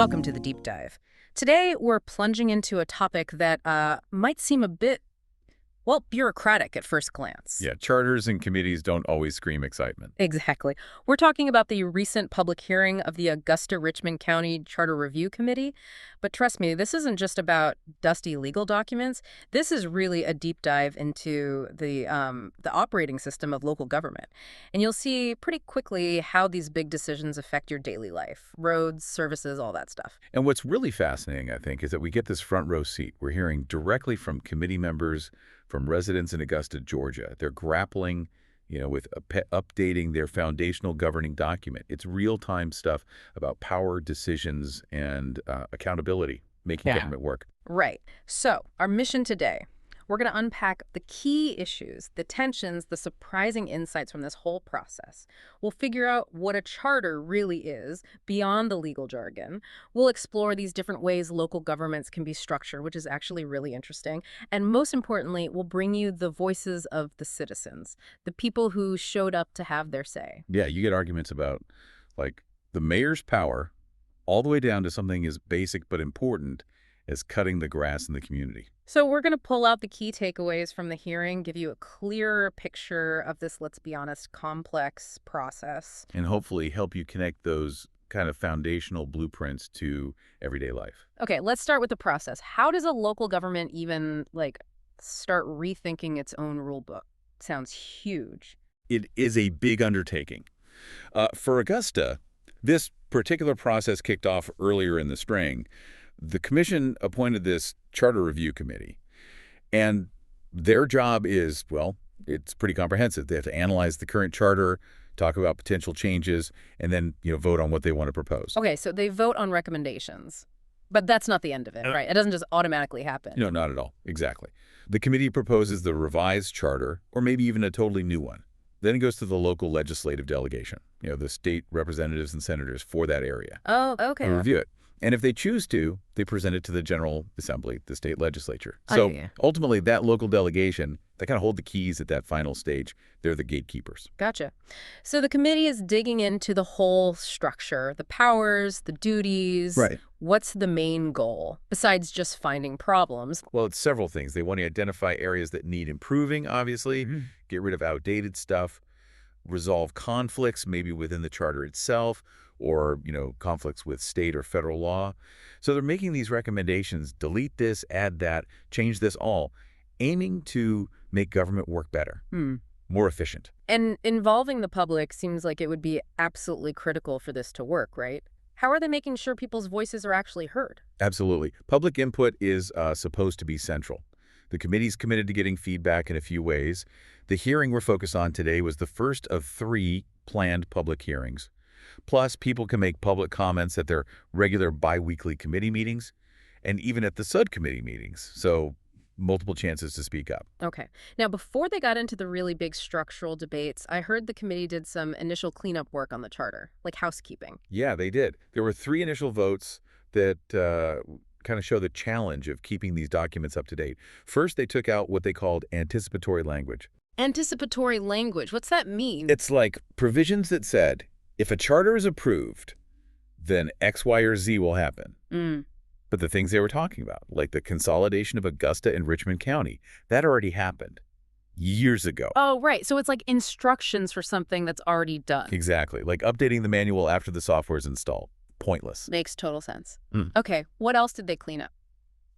Welcome to the deep dive. Today, we're plunging into a topic that might seem a bit, well, bureaucratic at first glance. Yeah, charters and committees don't always scream excitement. Exactly. We're talking about the recent public hearing of the Augusta Richmond County Charter Review Committee. But trust me, this isn't just about dusty legal documents. This is really a deep dive into the operating system of local government. And you'll see pretty quickly how these big decisions affect your daily life. Roads, services, all that stuff. And what's really fascinating, I think, is that we get this front row seat. We're hearing directly from committee members, from residents in Augusta, Georgia. They're grappling, with updating their foundational governing document. It's real-time stuff about power, decisions, and accountability, making government work. Right. So our mission today, we're going to unpack the key issues, the tensions, the surprising insights from this whole process. We'll figure out what a charter really is beyond the legal jargon. We'll explore these different ways local governments can be structured, which is actually really interesting. And most importantly, we'll bring you the voices of the citizens, the people who showed up to have their say. Yeah, you get arguments about, like, the mayor's power all the way down to something as basic but important as cutting the grass in the community. So we're going to pull out the key takeaways from the hearing, give you a clearer picture of this, let's be honest, complex process. And hopefully help you connect those kind of foundational blueprints to everyday life. Okay, let's start with the process. How does a local government even, start rethinking its own rule book? Sounds huge. It is a big undertaking. For Augusta, this particular process kicked off earlier in the spring. The commission appointed this charter review committee, and their job is, well, it's pretty comprehensive. They have to analyze the current charter, talk about potential changes, and then, vote on what they want to propose. Okay, so they vote on recommendations, but that's not the end of it, right? It doesn't just automatically happen. No, not at all. Exactly. The committee proposes the revised charter, or maybe even a totally new one. Then it goes to the local legislative delegation, the state representatives and senators for that area. Oh, okay. To review it. And if they choose to, they present it to the General Assembly, the state legislature. So ultimately, that local delegation, they kind of hold the keys at that final stage. They're the gatekeepers. Gotcha. So the committee is digging into the whole structure, the powers, the duties. Right. What's the main goal, besides just finding problems? Well, it's several things. They want to identify areas that need improving, obviously, get rid of outdated stuff, resolve conflicts maybe within the charter itself, or, conflicts with state or federal law. So they're making these recommendations, delete this, add that, change this all, aiming to make government work better, more efficient. And involving the public seems like it would be absolutely critical for this to work, right? How are they making sure people's voices are actually heard? Absolutely. Public input is supposed to be central. The committee's committed to getting feedback in a few ways. The hearing we're focused on today was the first of 3 planned public hearings. Plus, people can make public comments at their regular biweekly committee meetings and even at the subcommittee meetings. So multiple chances to speak up. Okay. Now, before they got into the really big structural debates, I heard the committee did some initial cleanup work on the charter, like housekeeping. Yeah, they did. There were 3 initial votes that kind of show the challenge of keeping these documents up to date. First, they took out what they called anticipatory language. Anticipatory language? What's that mean? It's like provisions that said, if a charter is approved, then X, Y, or Z will happen. But the things they were talking about, like the consolidation of Augusta and Richmond County, that already happened years ago. Oh, right. So it's like instructions for something that's already done. Exactly. Like updating the manual after the software is installed. Pointless. Makes total sense. Okay. What else did they clean up?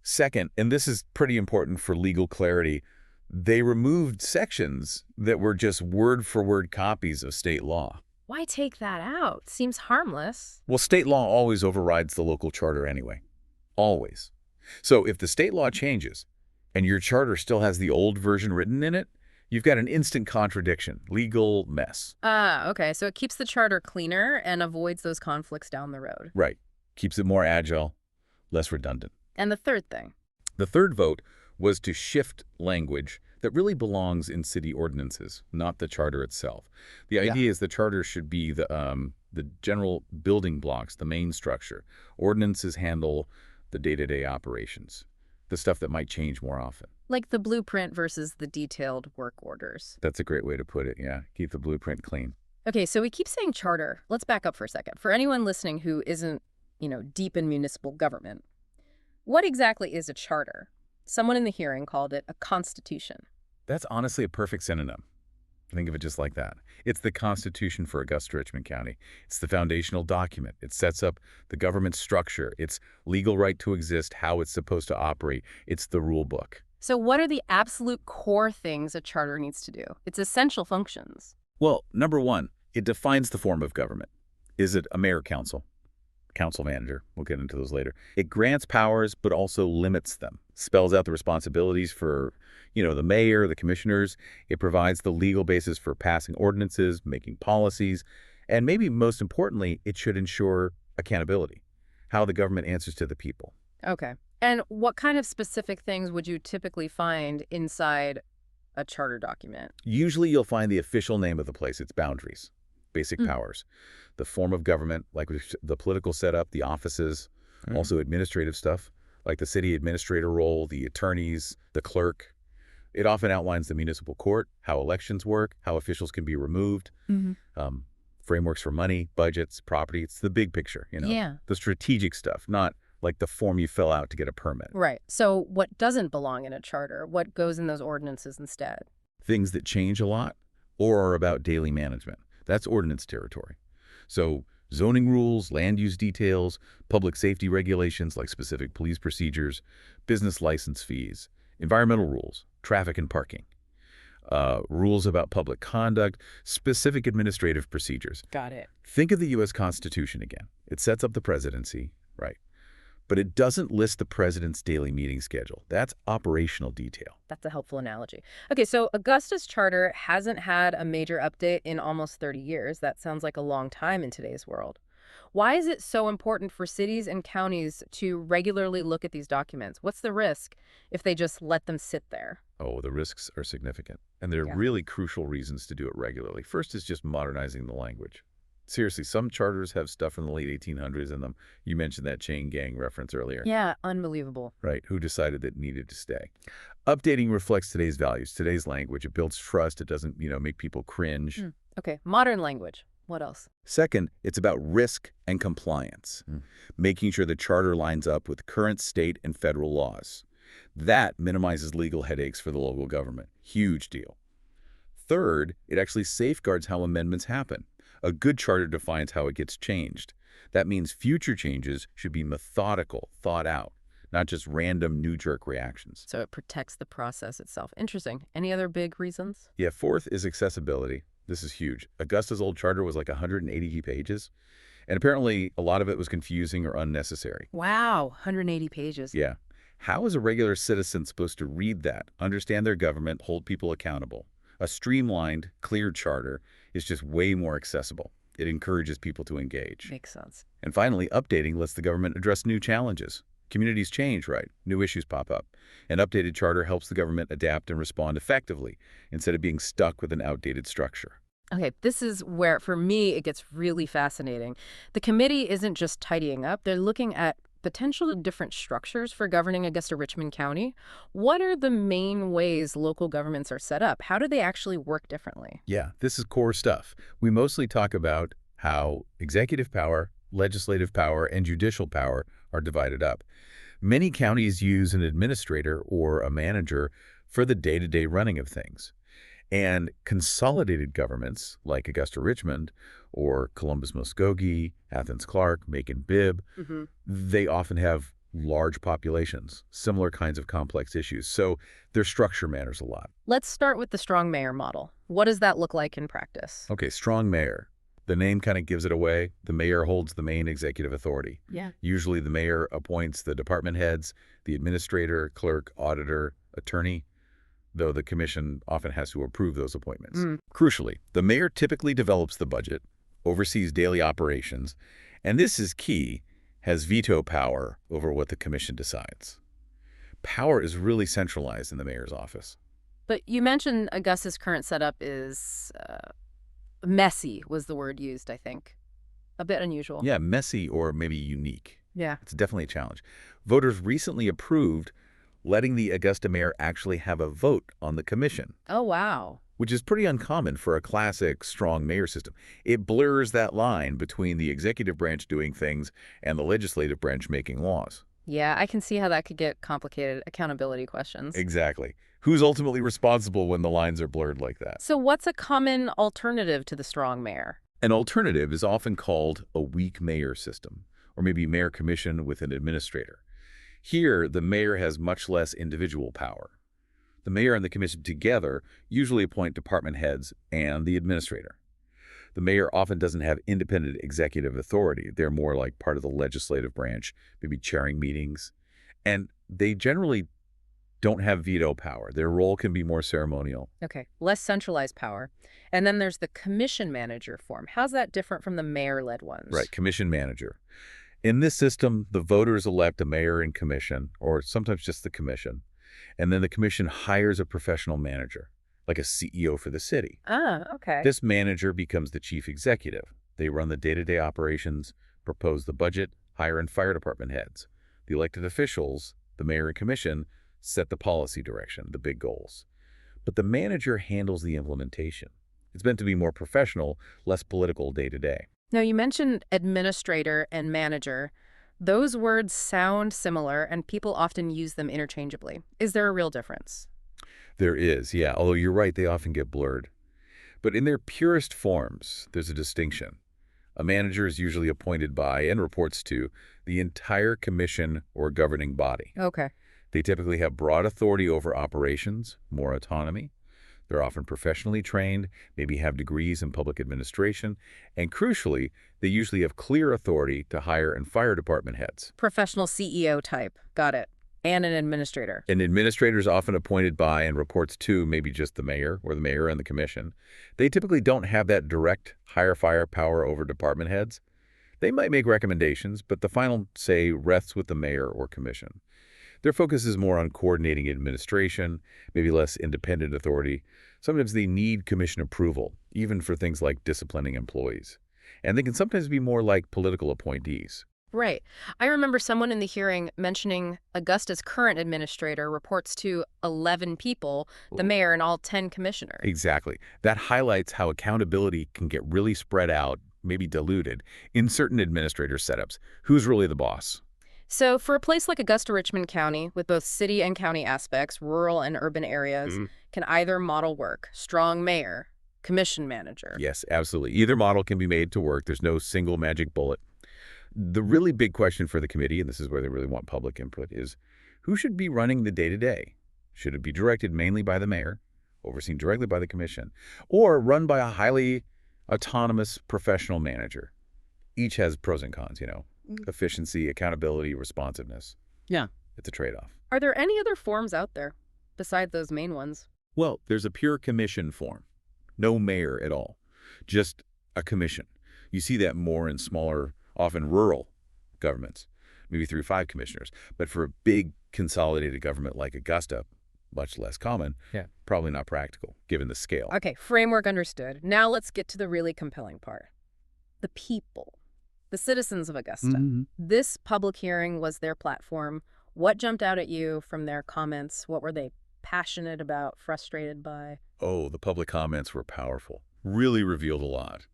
Second, and this is pretty important for legal clarity, they removed sections that were just word-for-word copies of state law. Why take that out? Seems harmless. Well, state law always overrides the local charter anyway. Always. So if the state law changes and your charter still has the old version written in it, you've got an instant contradiction, legal mess. Okay. So it keeps the charter cleaner and avoids those conflicts down the road. Right. Keeps it more agile, less redundant. And the third thing? The third vote was to shift language that really belongs in city ordinances, not the charter itself. The idea is the charter should be the general building blocks, the main structure. Ordinances handle the day-to-day operations, the stuff that might change more often. Like the blueprint versus the detailed work orders. That's a great way to put it, yeah. Keep the blueprint clean. Okay, so we keep saying charter. Let's back up for a second. For anyone listening who isn't, deep in municipal government. What exactly is a charter? Someone in the hearing called it a constitution. That's honestly a perfect synonym. Think of it just like that. It's the Constitution for Augusta Richmond County. It's the foundational document. It sets up the government structure, its legal right to exist, how it's supposed to operate. It's the rule book. So what are the absolute core things a charter needs to do? Its essential functions. Well, number one, it defines the form of government. Is it a mayor-council? Council manager. We'll get into those later. It grants powers, but also limits them. Spells out the responsibilities for, the mayor, the commissioners. It provides the legal basis for passing ordinances, making policies, and maybe most importantly, it should ensure accountability, how the government answers to the people. Okay. And what kind of specific things would you typically find inside a charter document? Usually you'll find the official name of the place, its boundaries, basic powers, the form of government, like the political setup, the offices, also administrative stuff, like the city administrator role, the attorneys, the clerk. It often outlines the municipal court, how elections work, how officials can be removed, frameworks for money, budgets, property. It's the big picture, Yeah. the strategic stuff, not like the form you fill out to get a permit. Right. So what doesn't belong in a charter? What goes in those ordinances instead? Things that change a lot or are about daily management. That's ordinance territory. So zoning rules, land use details, public safety regulations like specific police procedures, business license fees, environmental rules, traffic and parking, rules about public conduct, specific administrative procedures. Got it. Think of the U.S. Constitution again. It sets up the presidency, right? But it doesn't list the president's daily meeting schedule. That's operational detail. That's a helpful analogy. Okay, so Augusta's charter hasn't had a major update in almost 30 years. That sounds like a long time in today's world. Why is it so important for cities and counties to regularly look at these documents? What's the risk if they just let them sit there? Oh, the risks are significant. And there are Yeah. really crucial reasons to do it regularly. First is just modernizing the language. Seriously, some charters have stuff from the late 1800s in them. You mentioned that chain gang reference earlier. Yeah, unbelievable. Right, who decided that it needed to stay. Updating reflects today's values, today's language. It builds trust. It doesn't, make people cringe. Okay, modern language. What else? Second, it's about risk and compliance, making sure the charter lines up with current state and federal laws. That minimizes legal headaches for the local government. Huge deal. Third, it actually safeguards how amendments happen. A good charter defines how it gets changed. That means future changes should be methodical, thought out, not just random knee-jerk reactions. So it protects the process itself. Interesting. Any other big reasons? Yeah, fourth is accessibility. This is huge. Augusta's old charter was like 180 pages, and apparently a lot of it was confusing or unnecessary. Wow, 180 pages. Yeah. How is a regular citizen supposed to read that, understand their government, hold people accountable? A streamlined, clear charter is just way more accessible. It encourages people to engage. Makes sense. And finally, updating lets the government address new challenges. Communities change, right? New issues pop up. An updated charter helps the government adapt and respond effectively instead of being stuck with an outdated structure. Okay, this is where, for me, it gets really fascinating. The committee isn't just tidying up. They're looking at potential different structures for governing Augusta Richmond County. What are the main ways local governments are set up? How do they actually work differently? Yeah, this is core stuff. We mostly talk about how executive power, legislative power, and judicial power are divided up. Many counties use an administrator or a manager for the day-to-day running of things. And consolidated governments like Augusta Richmond or Columbus Muskogee, Athens Clarke, Macon Bibb, they often have large populations, similar kinds of complex issues. So their structure matters a lot. Let's start with the strong mayor model. What does that look like in practice? Okay, strong mayor. The name kind of gives it away. The mayor holds the main executive authority. Yeah. Usually the mayor appoints the department heads, the administrator, clerk, auditor, attorney, though the commission often has to approve those appointments. Crucially, the mayor typically develops the budget, oversees daily operations, and this is key, has veto power over what the commission decides. Power is really centralized in the mayor's office. But you mentioned Augusta's current setup is messy was the word used, I think. A bit unusual. Yeah, messy or maybe unique. Yeah. It's definitely a challenge. Voters recently approved letting the Augusta mayor actually have a vote on the commission. Oh, wow. which is pretty uncommon for a classic strong mayor system. It blurs that line between the executive branch doing things and the legislative branch making laws. Yeah, I can see how that could get complicated accountability questions. Exactly. Who's ultimately responsible when the lines are blurred like that? So what's a common alternative to the strong mayor? An alternative is often called a weak mayor system, or maybe mayor commission with an administrator. Here, the mayor has much less individual power. The mayor and the commission together usually appoint department heads and the administrator. The mayor often doesn't have independent executive authority. They're more like part of the legislative branch, maybe chairing meetings. And they generally don't have veto power. Their role can be more ceremonial. Okay, less centralized power. And then there's the commission manager form. How's that different from the mayor-led ones? Right, commission manager. In this system, the voters elect a mayor and commission, or sometimes just the commission, and then the commission hires a professional manager, like a CEO for the city. Ah, okay. This manager becomes the chief executive. They run the day-to-day operations, propose the budget, hire and fire department heads. The elected officials, the mayor and commission, set the policy direction, the big goals. But the manager handles the implementation. It's meant to be more professional, less political day-to-day. Now, you mentioned administrator and manager. Those words sound similar, and people often use them interchangeably. Is there a real difference? There is, yeah, although you're right, they often get blurred. But in their purest forms, there's a distinction. A manager is usually appointed by and reports to the entire commission or governing body. Okay. They typically have broad authority over operations, more autonomy. They're often professionally trained, maybe have degrees in public administration, and crucially, they usually have clear authority to hire and fire department heads. Professional CEO type. Got it. And an administrator. An administrator is often appointed by and reports to maybe just the mayor or the mayor and the commission. They typically don't have that direct hire-fire power over department heads. They might make recommendations, but the final say rests with the mayor or commission. Their focus is more on coordinating administration, maybe less independent authority. Sometimes they need commission approval, even for things like disciplining employees. And they can sometimes be more like political appointees. Right. I remember someone in the hearing mentioning Augusta's current administrator reports to 11 people, the mayor and all 10 commissioners. Exactly. That highlights how accountability can get really spread out, maybe diluted, in certain administrator setups. Who's really the boss? So for a place like Augusta-Richmond County, with both city and county aspects, rural and urban areas, can either model work? Strong mayor, commission manager. Yes, absolutely. Either model can be made to work. There's no single magic bullet. The really big question for the committee, and this is where they really want public input, is who should be running the day-to-day? Should it be directed mainly by the mayor, overseen directly by the commission, or run by a highly autonomous professional manager? Each has pros and cons, efficiency, accountability, responsiveness. Yeah. It's a trade-off. Are there any other forms out there besides those main ones? Well, there's a pure commission form. No mayor at all. Just a commission. You see that more in smaller, often rural governments, maybe 3 or 5 commissioners. But for a big consolidated government like Augusta, much less common, probably not practical, given the scale. Okay, framework understood. Now let's get to the really compelling part. The people, the citizens of Augusta. This public hearing was their platform. What jumped out at you from their comments? What were they passionate about, frustrated by? Oh, the public comments were powerful. Really revealed a lot.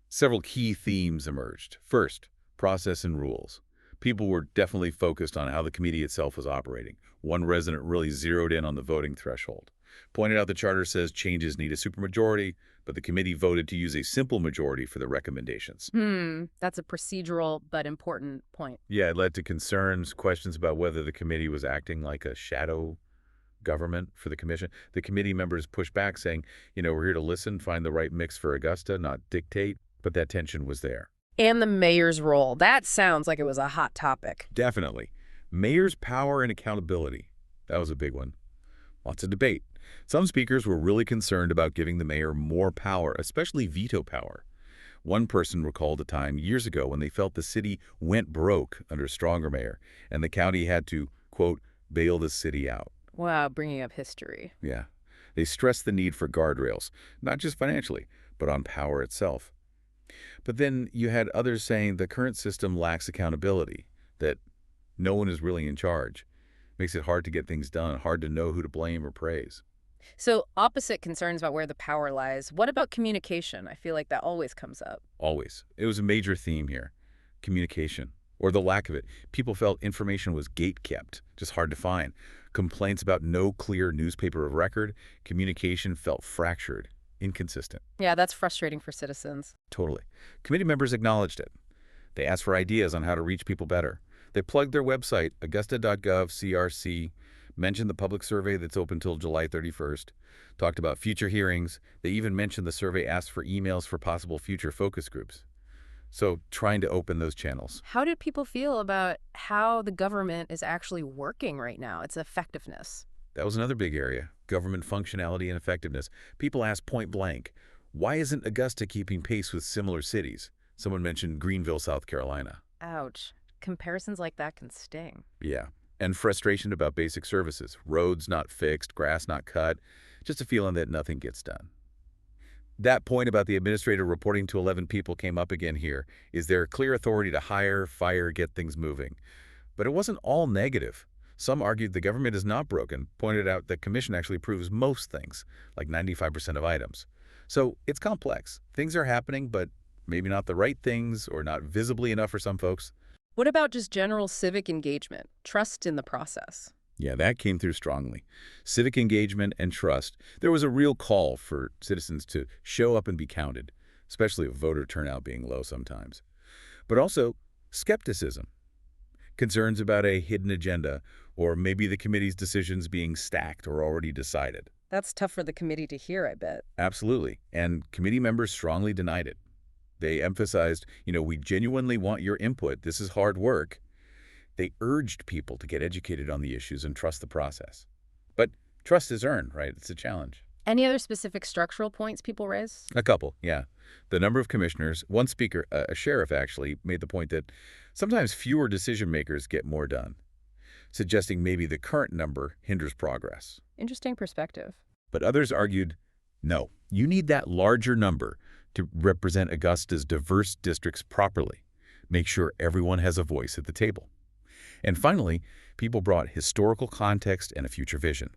Several key themes emerged. First, process and rules. People were definitely focused on how the committee itself was operating. One resident really zeroed in on the voting threshold. Pointed out the charter says changes need a supermajority, but the committee voted to use a simple majority for the recommendations. That's a procedural but important point. Yeah, it led to concerns, questions about whether the committee was acting like a shadow government for the commission. The committee members pushed back saying, we're here to listen, find the right mix for Augusta, not dictate, but that tension was there. And the mayor's role. That sounds like it was a hot topic. Definitely. Mayor's power and accountability. That was a big one. Lots of debate. Some speakers were really concerned about giving the mayor more power, especially veto power. One person recalled a time years ago when they felt the city went broke under a stronger mayor, and the county had to, quote, bail the city out. Wow, bringing up history. Yeah. They stressed the need for guardrails, not just financially, but on power itself. But then you had others saying the current system lacks accountability, that no one is really in charge. Makes it hard to get things done, hard to know who to blame or praise. So opposite concerns about where the power lies. What about communication? I feel like that always comes up. Always. It was a major theme here. Communication, or the lack of it. People felt information was gate-kept, just hard to find. Complaints about no clear newspaper of record. Communication felt fractured, inconsistent. Yeah, that's frustrating for citizens. Totally. Committee members acknowledged it. They asked for ideas on how to reach people better. They plugged their website, augusta.gov CRC, mentioned the public survey that's open till July 31st, talked about future hearings. They even mentioned the survey asked for emails for possible future focus groups. So trying to open those channels. How did people feel about how the government is actually working right now, its effectiveness? That was another big area, government functionality and effectiveness. People asked point blank, why isn't Augusta keeping pace with similar cities? Someone mentioned Greenville, South Carolina. Ouch. Comparisons like that can sting. Yeah. And frustration about basic services, roads not fixed, grass not cut, just a feeling that nothing gets done. That point about the administrator reporting to 11 people came up again here. Is there clear authority to hire, fire, get things moving? But it wasn't all negative. Some argued the government is not broken, pointed out the commission actually approves most things, like 95% of items. So it's complex. Things are happening, but maybe not the right things or not visibly enough for some folks. What about just general civic engagement, trust in the process? Yeah, that came through strongly. Civic engagement and trust. There was a real call for citizens to show up and be counted, especially with voter turnout being low sometimes. But also skepticism, concerns about a hidden agenda, or maybe the committee's decisions being stacked or already decided. That's tough for the committee to hear, I bet. Absolutely. And committee members strongly denied it. They emphasized, we genuinely want your input. This is hard work. They urged people to get educated on the issues and trust the process. But trust is earned, right? It's a challenge. Any other specific structural points people raise? A couple, yeah. The number of commissioners, one speaker, a sheriff actually, made the point that sometimes fewer decision makers get more done, suggesting maybe the current number hinders progress. Interesting perspective. But others argued, no, you need that larger number to represent Augusta's diverse districts properly. Make sure everyone has a voice at the table. And finally, people brought historical context and a future vision.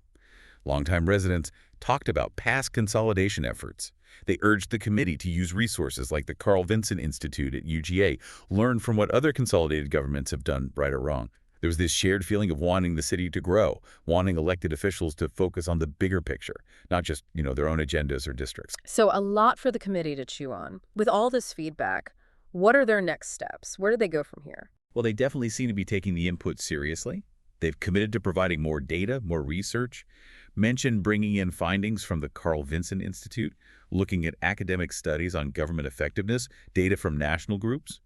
Longtime residents talked about past consolidation efforts. They urged the committee to use resources like the Carl Vinson Institute at UGA, learn from what other consolidated governments have done, right or wrong. There was this shared feeling of wanting the city to grow, wanting elected officials to focus on the bigger picture, not just, their own agendas or districts. So a lot for the committee to chew on. With all this feedback, what are their next steps? Where do they go from here? Well, they definitely seem to be taking the input seriously. They've committed to providing more data, more research, mentioned bringing in findings from the Carl Vinson Institute, looking at academic studies on government effectiveness, data from national groups,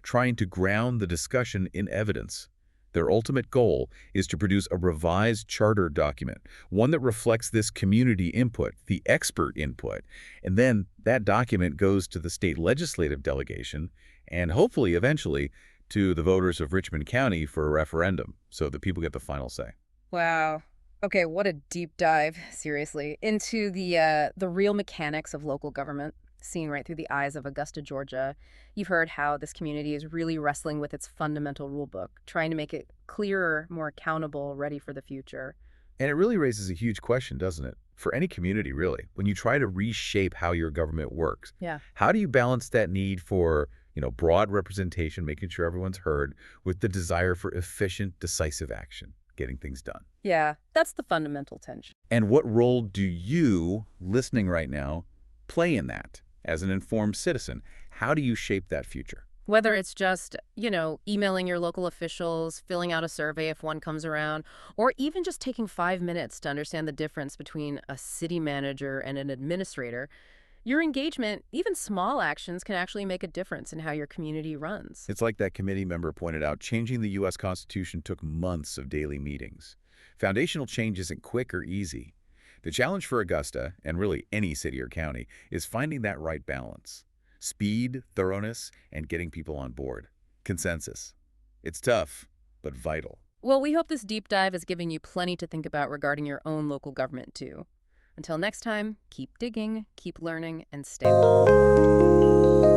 trying to ground the discussion in evidence. Their ultimate goal is to produce a revised charter document, one that reflects this community input, the expert input, and then that document goes to the state legislative delegation and hopefully eventually to the voters of Richmond County for a referendum, so that people get the final say. Wow. Okay, what a deep dive, seriously, into the real mechanics of local government, seen right through the eyes of Augusta, Georgia. You've heard how this community is really wrestling with its fundamental rule book, trying to make it clearer, more accountable, ready for the future. And it really raises a huge question, doesn't it? For any community, really. When you try to reshape how your government works, Yeah. how do you balance that need for broad representation, making sure everyone's heard, with the desire for efficient, decisive action, getting things done? Yeah, that's the fundamental tension. And what role do you, listening right now, play in that as an informed citizen? How do you shape that future? Whether it's just, emailing your local officials, filling out a survey if one comes around, or even just taking 5 minutes to understand the difference between a city manager and an administrator, your engagement, even small actions, can actually make a difference in how your community runs. It's like that committee member pointed out, changing the U.S. Constitution took months of daily meetings. Foundational change isn't quick or easy. The challenge for Augusta, and really any city or county, is finding that right balance. Speed, thoroughness, and getting people on board. Consensus. It's tough, but vital. Well, we hope this deep dive is giving you plenty to think about regarding your own local government, too. Until next time, keep digging, keep learning, and stay well informed.